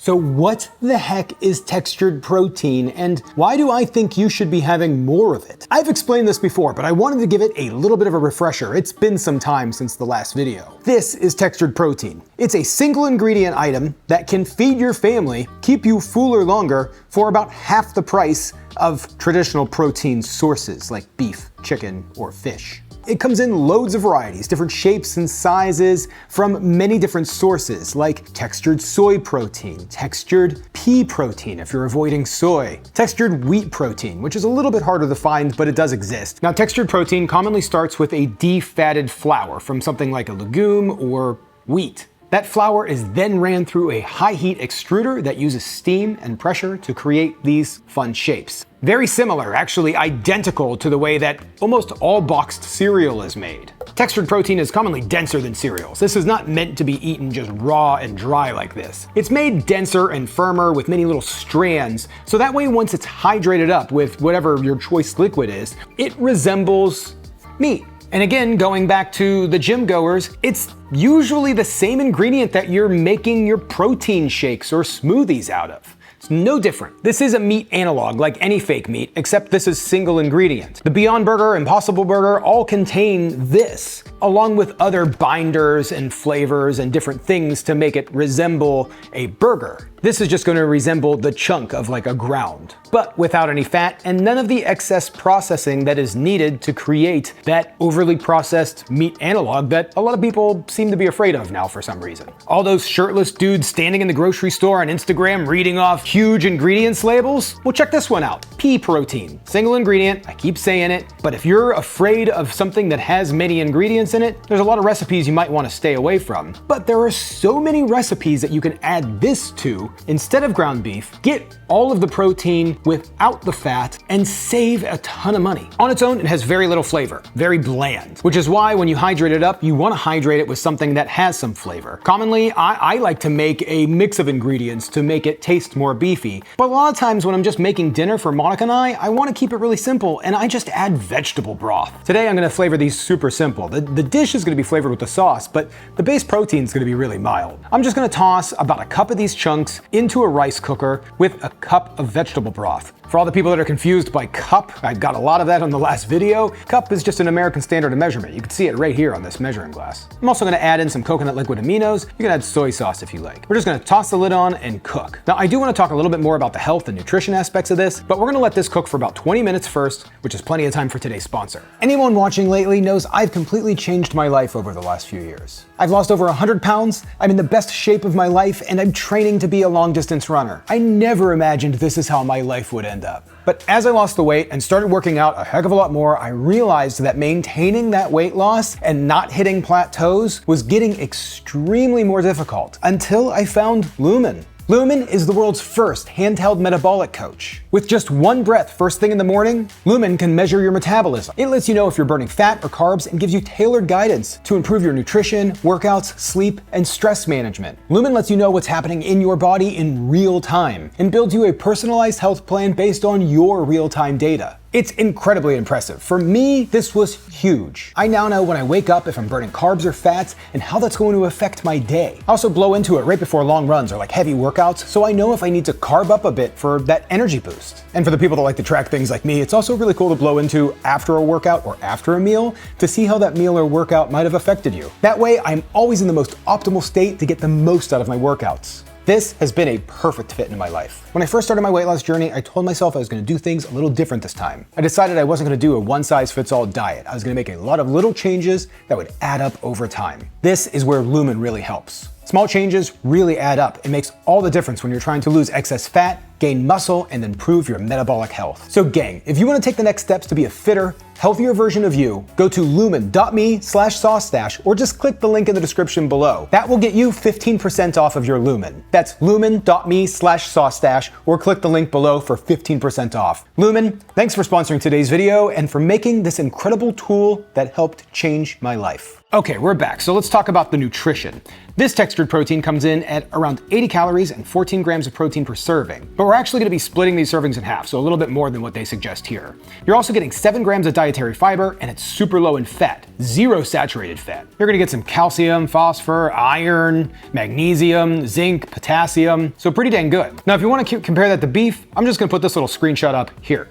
So what the heck is textured protein, and why do I think you should be having more of it? I've explained this before, but I wanted to give it a little bit of a refresher. It's been some time since the last video. This is textured protein. It's a single ingredient item that can feed your family, keep you fuller longer for about half the price of traditional protein sources like beef, chicken, or fish. It comes in loads of varieties, different shapes and sizes from many different sources like textured soy protein, textured pea protein if you're avoiding soy, textured wheat protein, which is a little bit harder to find, but it does exist. Now, textured protein commonly starts with a defatted flour from something like a legume or wheat. That flour is then ran through a high heat extruder that uses steam and pressure to create these fun shapes. Very similar, actually identical to the way that almost all boxed cereal is made. Textured protein is commonly denser than cereals. This is not meant to be eaten just raw and dry like this. It's made denser and firmer with many little strands, so that way once it's hydrated up with whatever your choice liquid is, it resembles meat. And again, going back to the gym goers, it's usually the same ingredient that you're making your protein shakes or smoothies out of. It's no different. This is a meat analog like any fake meat, except this is single ingredient. The Beyond Burger, Impossible Burger all contain this, along with other binders and flavors and different things to make it resemble a burger. This is just going to resemble the chunk of like a ground, but without any fat and none of the excess processing that is needed to create that overly processed meat analog that a lot of people seem to be afraid of now for some reason. All those shirtless dudes standing in the grocery store on Instagram reading off huge ingredients labels? Well, check this one out. Pea protein. Single ingredient, I keep saying it, but if you're afraid of something that has many ingredients in it, there's a lot of recipes you might want to stay away from. But there are so many recipes that you can add this to instead of ground beef, get all of the protein without the fat, and save a ton of money. On its own, it has very little flavor, very bland, which is why when you hydrate it up, you want to hydrate it with something that has some flavor. Commonly, I like to make a mix of ingredients to make it taste more beefy, but a lot of times when I'm just making dinner for Monica and I want to keep it really simple, and I just add vegetable broth. Today, I'm going to flavor these super simple. The dish is going to be flavored with the sauce, but the base protein is going to be really mild. I'm just going to toss about a cup of these chunks into a rice cooker with a cup of vegetable broth. For all the people that are confused by cup, I got a lot of that on the last video. Cup is just an American standard of measurement. You can see it right here on this measuring glass. I'm also gonna add in some coconut liquid aminos. You can add soy sauce if you like. We're just gonna toss the lid on and cook. Now, I do wanna talk a little bit more about the health and nutrition aspects of this, but we're gonna let this cook for about 20 minutes first, which is plenty of time for today's sponsor. Anyone watching lately knows I've completely changed my life over the last few years. I've lost over 100 pounds, I'm in the best shape of my life, and I'm training to be a long distance runner. I never imagined this is how my life would end up. But as I lost the weight and started working out a heck of a lot more, I realized that maintaining that weight loss and not hitting plateaus was getting extremely more difficult until I found Lumen. Lumen is the world's first handheld metabolic coach. With just one breath first thing in the morning, Lumen can measure your metabolism. It lets you know if you're burning fat or carbs and gives you tailored guidance to improve your nutrition, workouts, sleep, and stress management. Lumen lets you know what's happening in your body in real time and builds you a personalized health plan based on your real-time data. It's incredibly impressive. For me, this was huge. I now know when I wake up if I'm burning carbs or fats and how that's going to affect my day. I also blow into it right before long runs or like heavy workouts, so I know if I need to carb up a bit for that energy boost. And for the people that like to track things like me, it's also really cool to blow into after a workout or after a meal to see how that meal or workout might have affected you. That way, I'm always in the most optimal state to get the most out of my workouts. This has been a perfect fit in my life. When I first started my weight loss journey, I told myself I was gonna do things a little different this time. I decided I wasn't gonna do a one-size-fits-all diet. I was gonna make a lot of little changes that would add up over time. This is where Lumen really helps. Small changes really add up. It makes all the difference when you're trying to lose excess fat, gain muscle, and improve your metabolic health. So gang, if you wanna take the next steps to be a fitter, healthier version of you, go to lumen.me/Saucestache or just click the link in the description below. That will get you 15% off of your Lumen. That's lumen.me/Saucestache or click the link below for 15% off. Lumen, thanks for sponsoring today's video and for making this incredible tool that helped change my life. Okay, we're back. So let's talk about the nutrition. This textured protein comes in at around 80 calories and 14 grams of protein per serving. But we're actually gonna be splitting these servings in half, so a little bit more than what they suggest here. You're also getting 7 grams of dietary fiber, and it's super low in fat, 0 saturated fat. You're gonna get some calcium, phosphor, iron, magnesium, zinc, potassium, so pretty dang good. Now, if you wanna compare that to beef, I'm just gonna put this little screenshot up here.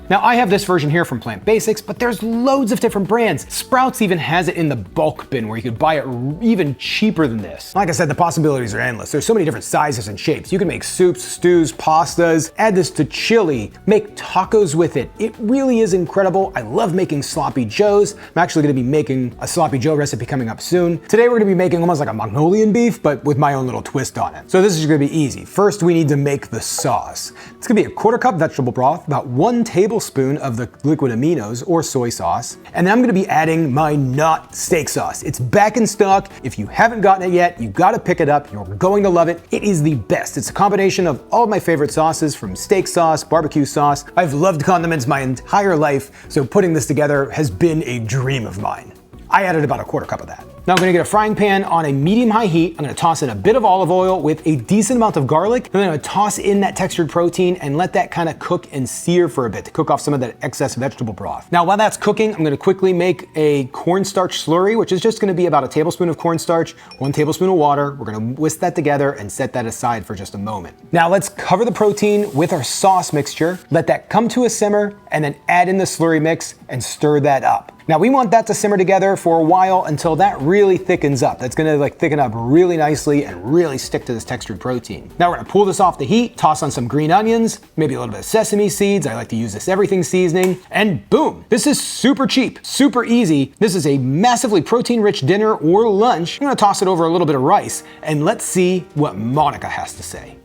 Now, I have this version here from Plant Basics, but there's loads of different brands. Sprouts even has it in the bulk bin where you could buy it even cheaper than this. Like I said, the possibilities are endless. There's so many different sizes and shapes. You can make soups, stews, pastas, add this to chili, make tacos with it. It really is incredible. I love making sloppy joes. I'm actually gonna be making a sloppy joe recipe coming up soon. Today, we're gonna be making almost like a Mongolian beef, but with my own little twist on it. So this is gonna be easy. First, we need to make the sauce. It's gonna be a 1/4 cup vegetable broth, about 1 tablespoon of the liquid aminos or soy sauce. And then I'm gonna be adding my not steak sauce. It's back in stock. If you haven't gotten it yet, you gotta pick it up. You're going to love it. It is the best. It's a combination of all of my favorite sauces, from steak sauce, barbecue sauce. I've loved condiments my entire life, so putting this together has been a dream of mine. I added about a 1/4 cup of that. Now I'm gonna get a frying pan on a medium-high heat. I'm gonna toss in a bit of olive oil with a decent amount of garlic. And then I'm gonna toss in that textured protein and let that kind of cook and sear for a bit to cook off some of that excess vegetable broth. Now while that's cooking, I'm gonna quickly make a cornstarch slurry, which is just gonna be about a tablespoon of cornstarch, 1 tablespoon of water. We're gonna whisk that together and set that aside for just a moment. Now let's cover the protein with our sauce mixture, let that come to a simmer, and then add in the slurry mix and stir that up. Now we want that to simmer together for a while until that really thickens up. That's gonna thicken up really nicely and really stick to this textured protein. Now we're gonna pull this off the heat, toss on some green onions, maybe a little bit of sesame seeds. I like to use this everything seasoning, and boom. This is super cheap, super easy. This is a massively protein-rich dinner or lunch. I'm gonna toss it over a little bit of rice, and let's see what Monica has to say.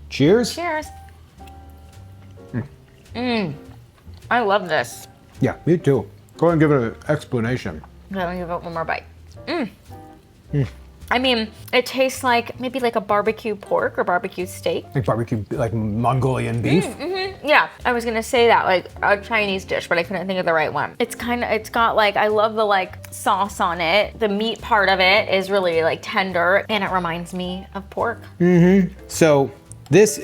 Cheers. Cheers. I love this. Yeah, me too. Go ahead and give it an explanation. Let me give it one more bite. I mean, it tastes like maybe like a barbecue pork or barbecue steak. Like barbecue, like Mongolian beef. Yeah, I was gonna say that, like a Chinese dish, but I couldn't think of the right one. It's got like, I love the sauce on it. The meat part of it is really tender, and it reminds me of pork. So this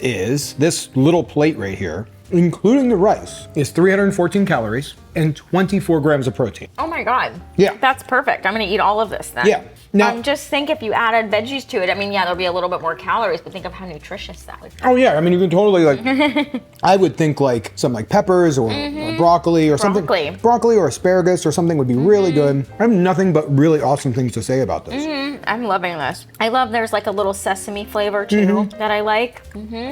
little plate right here, including the rice, is 314 calories and 24 grams of protein. Oh my God. Yeah. That's perfect. I'm gonna eat all of this then. Yeah. Now, just think if you added veggies to it, I mean, yeah, there'll be a little bit more calories, but think of how nutritious that would be. oh yeah, I mean, you can totally I would think something like peppers or broccoli or something. Broccoli or asparagus or something would be really good. I have nothing but really awesome things to say about this. I'm loving this. I love there's like a little sesame flavor too that I like.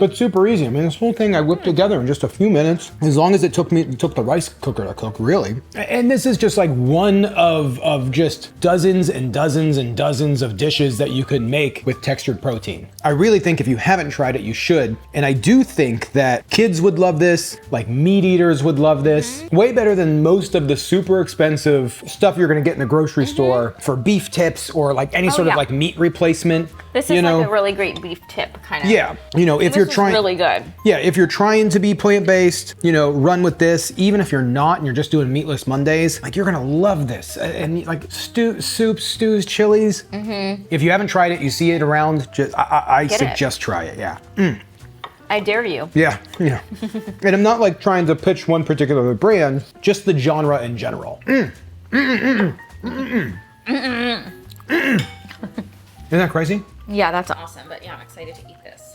But super easy. I mean, this whole thing I whipped together in just a few minutes, as long as it took the rice cooker to cook, really. And this is just like one of just dozens and dozens and dozens of dishes that you could make with textured protein. I really think if you haven't tried it, you should. And I do think that kids would love this, like meat eaters would love this. Way better than most of the super expensive stuff you're gonna get in the grocery store for beef tips or like any sort of like meat replacement. This is like a really great beef tip kind of. Yeah, if you're trying, really good. Yeah, if you're trying to be plant-based, run with this. Even if you're not and you're just doing meatless Mondays, you're gonna love this. And like soups, stews, chilies. If you haven't tried it, you see it around, I suggest try it, yeah. I dare you. Yeah. And I'm not trying to pitch one particular brand, just the genre in general. Isn't that crazy? Yeah, that's awesome. But yeah, I'm excited to eat this.